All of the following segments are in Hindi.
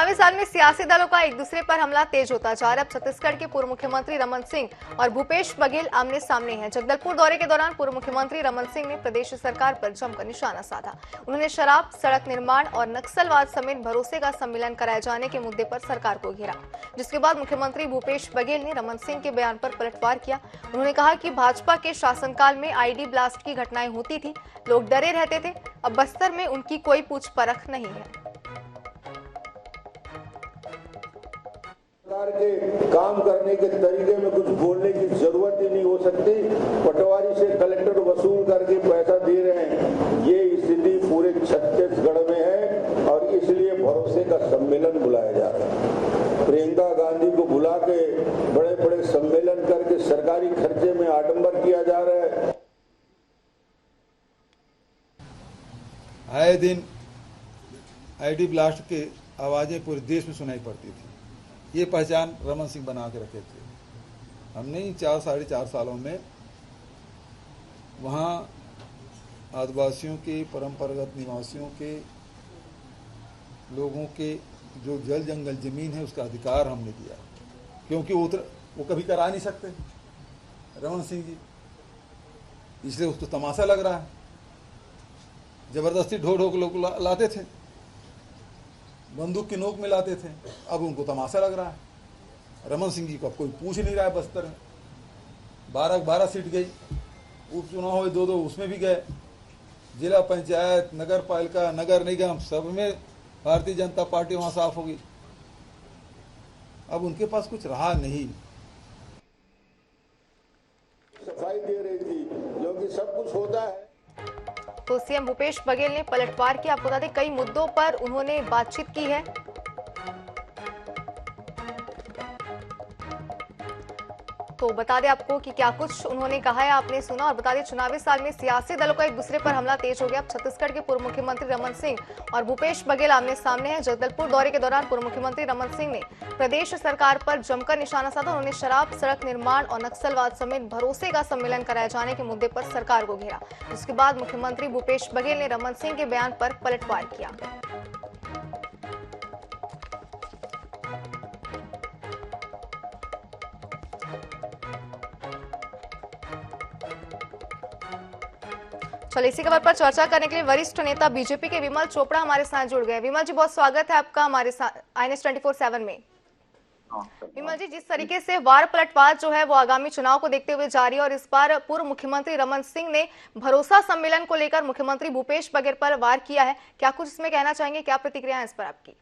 चुनावी साल में सियासी दलों का एक दूसरे पर हमला तेज होता जा रहा है। अब छत्तीसगढ़ के पूर्व मुख्यमंत्री रमन सिंह और भूपेश बघेल आमने सामने हैं। जगदलपुर दौरे के दौरान पूर्व मुख्यमंत्री रमन सिंह ने प्रदेश सरकार पर जमकर निशाना साधा। उन्होंने शराब, सड़क निर्माण और नक्सलवाद समेत भरोसे का सम्मेलन कराए जाने के मुद्दे पर सरकार को घेरा, जिसके बाद मुख्यमंत्री भूपेश बघेल ने रमन सिंह के बयान पर पलटवार किया। उन्होंने कहा कि भाजपा के शासनकाल में आईडी ब्लास्ट की घटनाएं होती थी, लोग डरे रहते थे। अब बस्तर में उनकी कोई पूछ परख नहीं है। सरकार के काम करने के तरीके में कुछ बोलने की जरूरत ही नहीं हो सकती। पटवारी से कलेक्टर वसूल करके पैसा दे रहे हैं, ये स्थिति पूरे छत्तीसगढ़ में है और इसलिए भरोसे का सम्मेलन बुलाया जा रहा है। प्रियंका गांधी को बुला के बड़े बड़े सम्मेलन करके सरकारी खर्चे में आडंबर किया जा रहा है। आए दिन आईडी ब्लास्ट की आवाजें पूरे देश में सुनाई पड़ती थी। ये पहचान रमन सिंह बना के रखे थे। हमने इन 4-4.5 सालों में वहाँ आदिवासियों के, परंपरागत निवासियों के लोगों के जो जल जंगल जमीन है उसका अधिकार हमने दिया, क्योंकि वो कभी करा नहीं सकते रमन सिंह जी, इसलिए उसको तमाशा लग रहा है। जबरदस्ती ढो ढो के लोग लाते थे, बंदूक की नोक में लाते थे, अब उनको तमाशा लग रहा है। रमन सिंह जी को अब कोई पूछ नहीं रहा है। बस्तर में 12 सीट गई, उपचुनाव हुए 2 उसमें भी गए। जिला पंचायत, नगर पालिका, नगर निगम सब में भारतीय जनता पार्टी वहां साफ होगी। अब उनके पास कुछ रहा नहीं। सफाई दे रही थी, क्योंकि सब कुछ होता है। तो सीएम भूपेश बघेल ने पलटवार किया। आपको बता दें कई मुद्दों पर उन्होंने बातचीत की है। तो बता दें आपको कि क्या कुछ उन्होंने कहा है, आपने सुना। और बता दें चुनावी साल में सियासी दलों का एक दूसरे पर हमला तेज हो गया। अब छत्तीसगढ़ के पूर्व मुख्यमंत्री रमन सिंह और भूपेश बघेल आमने सामने हैं। जगदलपुर दौरे के दौरान पूर्व मुख्यमंत्री रमन सिंह ने प्रदेश सरकार पर जमकर निशाना साधा। उन्होंने शराब, सड़क निर्माण और नक्सलवाद समेत भरोसे का सम्मेलन कराए जाने के मुद्दे पर सरकार को घेरा, जिसके बाद मुख्यमंत्री भूपेश बघेल ने रमन सिंह के बयान पर पलटवार किया। चलिए इसी खबर पर चर्चा करने के लिए वरिष्ठ नेता बीजेपी के विमल चोपड़ा हमारे साथ जुड़ गए। विमल जी, बहुत स्वागत है आपका हमारे साथ INS 24/7 में। विमल जी, जिस तरीके से वार पलटवार जो है वो आगामी चुनाव को देखते हुए जारी है और इस बार पूर्व मुख्यमंत्री रमन सिंह ने भरोसा सम्मेलन को लेकर मुख्यमंत्री भूपेश बघेल पर वार किया है, क्या कुछ इसमें कहना चाहेंगे? क्या प्रतिक्रिया है इस पर आपकी?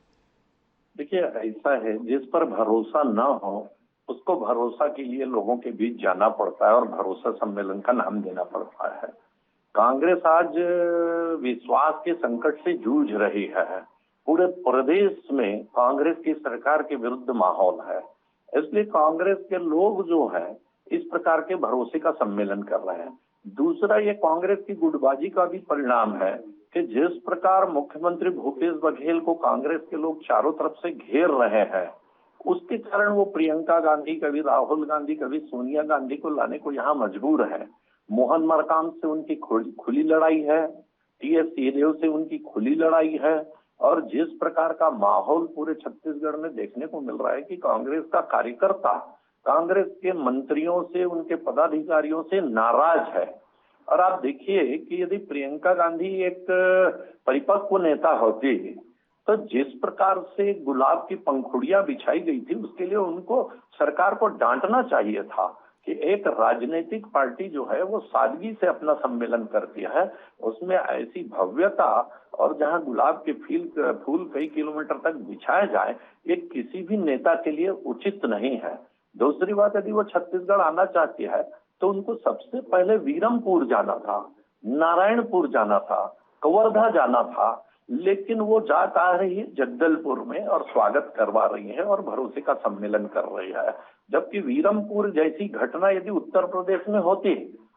देखिए, ऐसा है, जिस पर भरोसा न हो उसको भरोसा के लिए लोगों के बीच जाना पड़ता है और भरोसा सम्मेलन का नाम देना पड़ता है। कांग्रेस आज विश्वास के संकट से जूझ रही है। पूरे प्रदेश में कांग्रेस की सरकार के विरुद्ध माहौल है, इसलिए कांग्रेस के लोग जो है इस प्रकार के भरोसे का सम्मेलन कर रहे हैं। दूसरा, ये कांग्रेस की गुटबाजी का भी परिणाम है कि जिस प्रकार मुख्यमंत्री भूपेश बघेल को कांग्रेस के लोग चारों तरफ से घेर रहे हैं, उसके कारण वो प्रियंका गांधी, कभी राहुल गांधी, कभी सोनिया गांधी को लाने को यहाँ मजबूर है। मोहन मरकाम से उनकी खुली लड़ाई है, TS सिंहदेव से उनकी खुली लड़ाई है। और जिस प्रकार का माहौल पूरे छत्तीसगढ़ में देखने को मिल रहा है कि कांग्रेस का कार्यकर्ता कांग्रेस के मंत्रियों से, उनके पदाधिकारियों से नाराज है। और आप देखिए कि यदि प्रियंका गांधी एक परिपक्व नेता होती तो जिस प्रकार से गुलाब की पंखुड़ियां बिछाई गई थी, उसके लिए उनको सरकार को डांटना चाहिए था कि एक राजनीतिक पार्टी जो है वो सादगी से अपना सम्मेलन करती है, उसमें ऐसी भव्यता और जहां गुलाब के फूल कई किलोमीटर तक बिछाए जाए, ये किसी भी नेता के लिए उचित नहीं है। दूसरी बात, यदि वो छत्तीसगढ़ आना चाहती है तो उनको सबसे पहले वीरमपुर जाना था, नारायणपुर जाना था, कवर्धा जाना था, लेकिन वो जा रही है जगदलपुर में और स्वागत करवा रही है और भरोसे का सम्मेलन कर रही है। जबकि वीरमपुर जैसी घटना यदि उत्तर प्रदेश में होती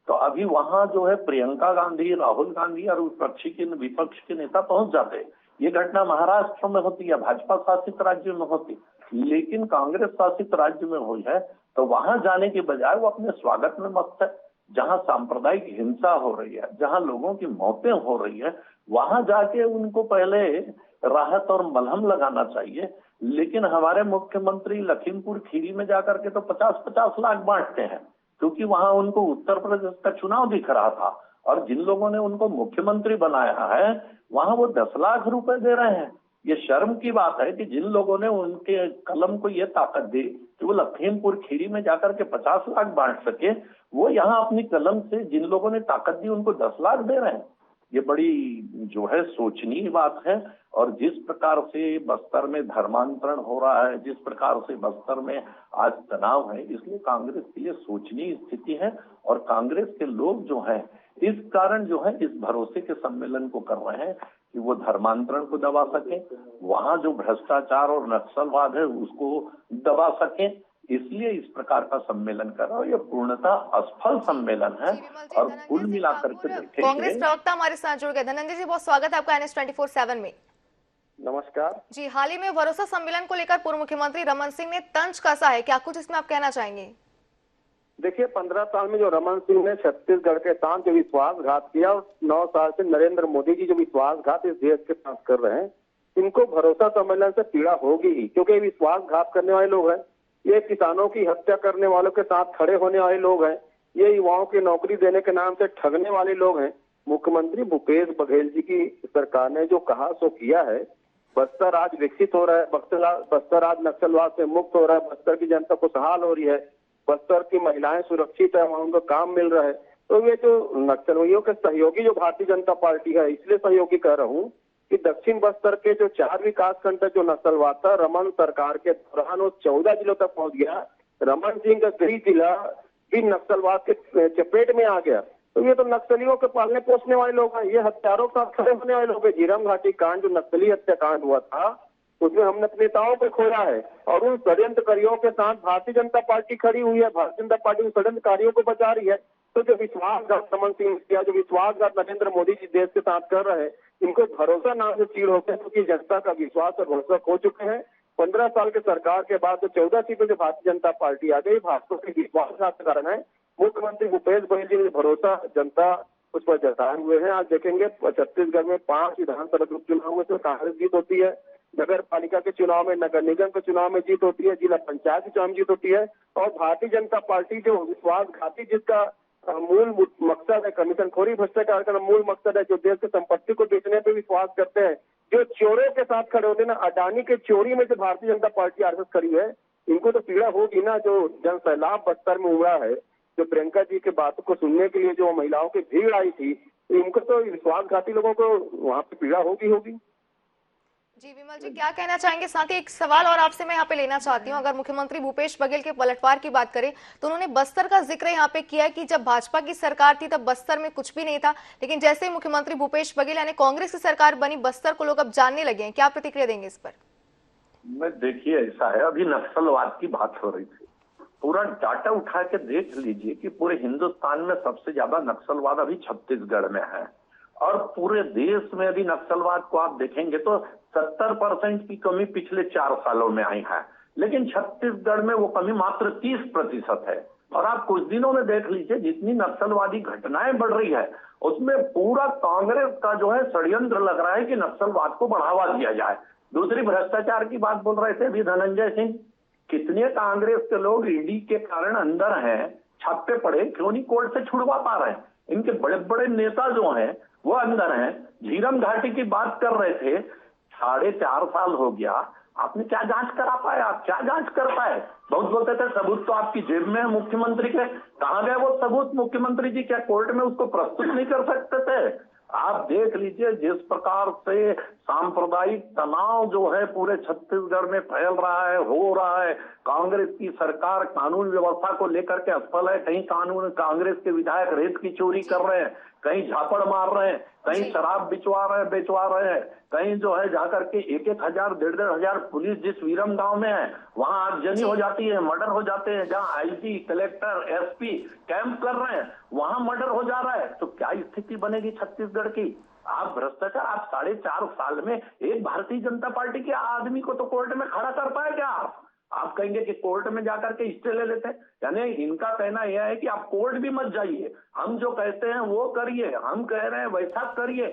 तो अभी वहां जो है प्रियंका गांधी, राहुल गांधी और विपक्ष के नेता पहुंच जाते। ये घटना महाराष्ट्र में होती या भाजपा शासित राज्य में होती, लेकिन कांग्रेस शासित राज्य में हुई है तो वहां जाने के बजाय वो अपने स्वागत में मस्त है। जहां सांप्रदायिक हिंसा हो रही है, जहां लोगों की मौतें हो रही है, वहां जाके उनको पहले राहत और मलहम लगाना चाहिए। लेकिन हमारे मुख्यमंत्री लखीमपुर खीरी में जाकर के तो 50-50 लाख बांटते हैं, क्योंकि वहां उनको उत्तर प्रदेश का चुनाव दिख रहा था। और जिन लोगों ने उनको मुख्यमंत्री बनाया है वहां वो 10 लाख रुपए दे रहे हैं। ये शर्म की बात है कि जिन लोगों ने उनके कलम को ये ताकत दी कि वो लखीमपुर खीरी में जाकर के 50 लाख बांट सके, वो यहाँ अपनी कलम से जिन लोगों ने ताकत दी उनको 10 लाख दे रहे हैं। ये बड़ी जो है सोचनीय बात है। और जिस प्रकार से बस्तर में धर्मांतरण हो रहा है, जिस प्रकार से बस्तर में आज तनाव है, इसलिए कांग्रेस के लिए सोचनीय स्थिति है। और कांग्रेस के लोग जो हैं इस कारण जो है इस भरोसे के सम्मेलन को कर रहे हैं कि वो धर्मांतरण को दबा सके, वहां जो भ्रष्टाचार और नक्सलवाद है उसको दबा सके, इसलिए इस प्रकार का सम्मेलन कर रहा है। ये पूर्णतः असफल सम्मेलन है। और कुल मिलाकर के देखेंगे, कांग्रेस प्रवक्ता हमारे साथ जुड़ गए। धनंजय जी, बहुत स्वागत है आपका NS24/7 में। नमस्कार जी, हाल ही में भरोसा सम्मेलन को लेकर पूर्व मुख्यमंत्री रमन सिंह ने तंज कसा है, क्या कुछ इसमें आप कहना चाहेंगे? देखिए, 15 साल में जो रमन सिंह ने छत्तीसगढ़ के साथ जो विश्वासघात किया और 9 साल से नरेंद्र मोदी जी जो विश्वासघात इस देश के साथ कर रहे हैं, इनको भरोसा सम्मेलन से पीड़ा होगी ही, क्योंकि विश्वासघात करने वाले लोग हैं, ये किसानों की हत्या करने वालों के साथ खड़े होने वाले लोग हैं, ये युवाओं की नौकरी देने के नाम से ठगने वाले लोग हैं। मुख्यमंत्री भूपेश बघेल जी की सरकार ने जो कहा सो किया है। बस्तर आज विकसित हो रहा है, बस्तर आज नक्सलवाद से मुक्त हो रहा है, बस्तर की जनता खुशहाल हो रही है, बस्तर की महिलाएं सुरक्षित है, वहां उनको काम मिल रहा है। तो ये जो नक्सलियों के सहयोगी जो भारतीय जनता पार्टी है, इसलिए सहयोगी कह रहा हूँ कि दक्षिण बस्तर के जो 4 विकास खंड जो नक्सलवाद था, रमन सरकार के दौरान वो 14 जिलों तक पहुंच गया। रमन सिंह का गृह जिला भी नक्सलवाद के चपेट में आ गया। तो ये तो नक्सलियों के पालने पोसने वाले लोग हैं, ये हत्यारों के साथ खड़े होने वाले लोग हैं। झीरम घाटी कांड जो नक्सली हत्याकांड हुआ था, उसमें हमने नेताओं को खोया है और उन षड्यंत्रकारियों के साथ भारतीय जनता पार्टी खड़ी हुई है। भारतीय जनता पार्टी उन षड्यंत्रकारियों को बचा रही है। तो जो विश्वासघात रमन सिंह किया, जो विश्वासघात नरेंद्र मोदी जी देश के साथ कर रहे हैं, इनको भरोसा नाम से चीड़ होकर, क्योंकि जनता का विश्वास और भरोसा खो चुके हैं। 15 साल के सरकार के बाद जो 14 सीटों से भारतीय जनता पार्टी आ गई, भाजपा के विश्वासघात के कारण है। मुख्यमंत्री भूपेश बघेल जी ने भरोसा जनता उस पर जताए हुए हैं। आज देखेंगे छत्तीसगढ़ में 5 विधानसभा उपचुनाव में से कांग्रेस जीत होती है, नगर पालिका के चुनाव में, नगर निगम के चुनाव में जीत होती है, जिला पंचायत के चुनाव में जीत होती है। और भारतीय जनता पार्टी जो विश्वासघाती जिसका मूल मकसद है, कमीशनखोरी भ्रष्टाचार का मूल मकसद है, जो देश की संपत्ति को बेचने पे विश्वास करते हैं, जो चोरों के साथ खड़े होते हैं ना, अडानी के चोरी में जो भारतीय जनता पार्टी आरएसएस खड़ी है, इनको तो पीड़ा होगी ना। जो जन सैलाब बस्तर में हुआ है, जो प्रियंका जी के बातों को सुनने के लिए जो महिलाओं की भीड़ आई थी, इनको तो विश्वासघाती लोगों को वहां पे पीड़ा होगी। जी विमल जी, क्या कहना चाहेंगे? साथ ही एक सवाल और आपसे मैं यहाँ पे लेना चाहती हूँ। अगर मुख्यमंत्री भूपेश बघेल के पलटवार की बात करें तो उन्होंने बस्तर का जिक्र यहाँ पे किया कि जब भाजपा की सरकार थी तब बस्तर में कुछ भी नहीं था, लेकिन जैसे ही मुख्यमंत्री भूपेश बघेल यानी कांग्रेस की सरकार बनी, बस्तर को लोग अब जानने लगे हैं। क्या प्रतिक्रिया देंगे इस पर? मैं देखिए, ऐसा है, अभी नक्सलवाद की बात हो रही थी, पूरा डाटा उठा के देख लीजिए कि पूरे हिंदुस्तान में सबसे ज्यादा नक्सलवाद अभी छत्तीसगढ़ में है। और पूरे देश में अभी नक्सलवाद को आप देखेंगे तो 70% की कमी पिछले 4 सालों में आई है, लेकिन छत्तीसगढ़ में वो कमी मात्र 30% है। और आप कुछ दिनों में देख लीजिए जितनी नक्सलवादी घटनाएं बढ़ रही है, उसमें पूरा कांग्रेस का जो है षड्यंत्र लग रहा है कि नक्सलवाद को बढ़ावा दिया जाए। दूसरी भ्रष्टाचार की बात बोल रहे थे अभी धनंजय सिंह, कितने कांग्रेस के लोग ईडी के कारण अंदर हैं, छापे पड़े, क्यों नहीं कोर्ट से छुड़वा पा रहे हैं? इनके बड़े बड़े नेता जो हैं वो अंदर हैं। झीरम घाटी की बात कर रहे थे, 4.5 साल हो गया, आपने क्या जांच करा पाए? आप क्या जांच कर पाए? बहुत बोलते थे सबूत तो आपकी जेब में है मुख्यमंत्री के, कहां गए वो सबूत? मुख्यमंत्री जी क्या कोर्ट में उसको प्रस्तुत नहीं कर सकते थे? आप देख लीजिए जिस प्रकार से सांप्रदायिक तनाव जो है पूरे छत्तीसगढ़ में फैल रहा है, हो रहा है। कांग्रेस की सरकार कानून व्यवस्था को लेकर के असफल है। कहीं कांग्रेस के विधायक रेत की चोरी कर रहे हैं, कहीं झापड़ मार रहे हैं, कहीं शराब बेचवा रहे हैं, कहीं जो है जाकर के 1-1 हजार 1.5 हजार पुलिस जिस वीरम गांव में है वहां आगजनी हो जाती है, मर्डर हो जाते हैं। जहां आईजी, कलेक्टर, एसपी कैंप कर रहे हैं वहां मर्डर हो जा रहा है। तो क्या स्थिति बनेगी छत्तीसगढ़ की? आप भ्रष्टाचार, आप 4.5 साल में एक भारतीय जनता पार्टी के आदमी को तो कोर्ट में खड़ा कर पाए क्या? आप कहेंगे कि कोर्ट में जाकर के स्टे ले लेते हैं, यानी इनका कहना यह है कि आप कोर्ट भी मत जाइए, हम जो कहते हैं वो करिए, हम कह रहे हैं वैसा करिए।